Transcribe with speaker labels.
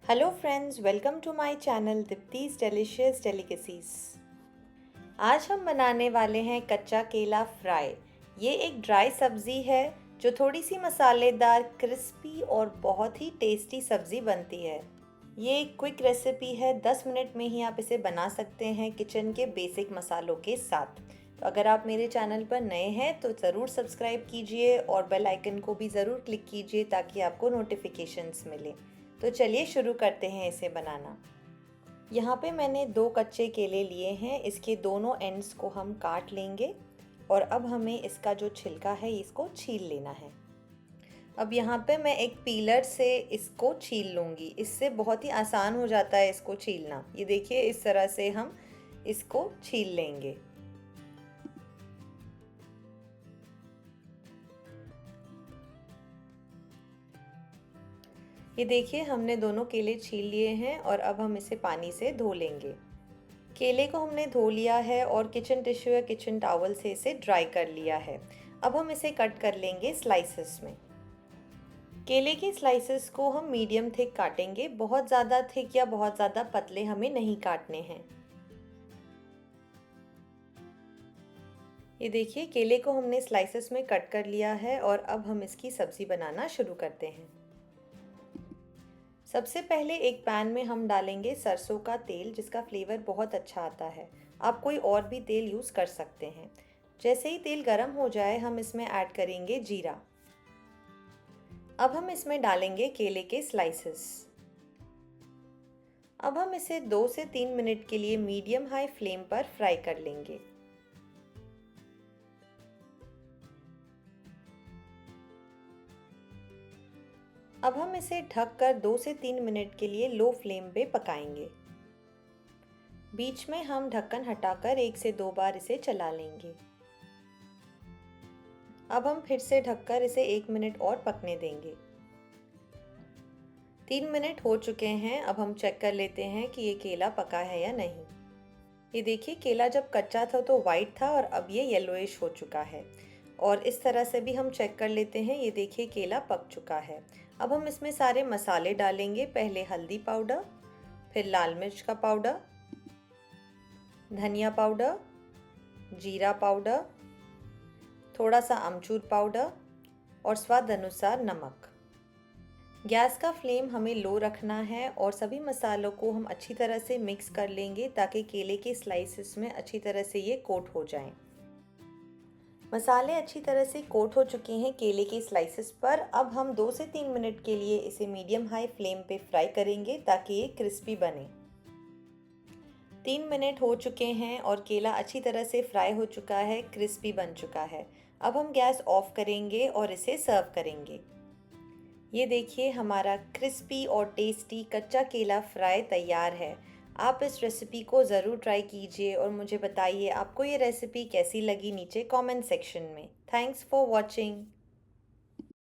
Speaker 1: Hello friends, welcome to my channel Deepti's delicious delicacies. आज हम बनाने वाले हैं कच्चा केला फ्राई। ये एक ड्राई सब्ज़ी है जो थोड़ी सी मसालेदार, क्रिस्पी और बहुत ही टेस्टी सब्ज़ी बनती है। ये एक क्विक रेसिपी है, 10 मिनट में ही आप इसे बना सकते हैं किचन के बेसिक मसालों के साथ। तो अगर आप मेरे चैनल पर नए हैं तो ज़रूर सब्सक्राइब कीजिए और बेल आइकन को भी ज़रूर क्लिक कीजिए ताकि आपको नोटिफिकेशंस मिले। तो चलिए शुरू करते हैं इसे बनाना। यहाँ पे मैंने 2 कच्चे केले लिए हैं। इसके दोनों एंड्स को हम काट लेंगे और अब हमें इसका जो छिलका है इसको छील लेना है। अब यहाँ पे मैं एक पीलर से इसको छील लूँगी। इससे बहुत ही आसान हो जाता है इसको छीलना। ये देखिए, इस तरह से हम इसको छील लेंगे। ये देखिए, हमने दोनों केले छील लिए हैं और अब हम इसे पानी से धो लेंगे। केले को हमने धो लिया है और किचन टिश्यू या किचन टॉवल से इसे ड्राई कर लिया है। अब हम इसे कट कर लेंगे स्लाइसेस में। केले के स्लाइसेस को हम मीडियम थिक काटेंगे। बहुत ज़्यादा थिक या बहुत ज़्यादा पतले हमें नहीं काटने हैं। ये देखिए, केले को हमने स्लाइसेस में कट कर लिया है और अब हम इसकी सब्ज़ी बनाना शुरू करते हैं। सबसे पहले एक पैन में हम डालेंगे सरसों का तेल, जिसका फ्लेवर बहुत अच्छा आता है। आप कोई और भी तेल यूज़ कर सकते हैं। जैसे ही तेल गर्म हो जाए हम इसमें ऐड करेंगे जीरा। अब हम इसमें डालेंगे केले के स्लाइसेस। अब हम इसे 2 से 3 मिनट के लिए मीडियम हाई फ्लेम पर फ्राई कर लेंगे। अब हम इसे ढककर 2 से 3 मिनट के लिए लो फ्लेम पे पकाएंगे। बीच में हम ढक्कन हटाकर 1 से 2 बार इसे चला लेंगे। अब हम फिर से ढककर इसे 1 मिनट और पकने देंगे। 3 मिनट हो चुके हैं। अब हम चेक कर लेते हैं कि ये केला पका है या नहीं। ये देखिए, केला जब कच्चा था तो वाइट था और अब ये येलोइश हो चुका है। और इस तरह से भी हम चेक कर लेते हैं। ये देखिए, केला पक चुका है। अब हम इसमें सारे मसाले डालेंगे। पहले हल्दी पाउडर, फिर लाल मिर्च का पाउडर, धनिया पाउडर, जीरा पाउडर, थोड़ा सा अमचूर पाउडर और स्वाद अनुसार नमक। गैस का फ्लेम हमें लो रखना है और सभी मसालों को हम अच्छी तरह से मिक्स कर लेंगे ताकि केले के स्लाइसेस में अच्छी तरह से ये कोट हो जाएं। मसाले अच्छी तरह से कोट हो चुके हैं केले के स्लाइसेस पर। अब हम 2 से 3 मिनट के लिए इसे मीडियम हाई फ्लेम पे फ्राई करेंगे ताकि ये क्रिस्पी बने। 3 मिनट हो चुके हैं और केला अच्छी तरह से फ्राई हो चुका है, क्रिस्पी बन चुका है। अब हम गैस ऑफ करेंगे और इसे सर्व करेंगे। ये देखिए, हमारा क्रिस्पी और टेस्टी कच्चा केला फ्राई तैयार है। आप इस रेसिपी को ज़रूर ट्राई कीजिए और मुझे बताइए आपको ये रेसिपी कैसी लगी नीचे कमेंट सेक्शन में। Thanks for watching.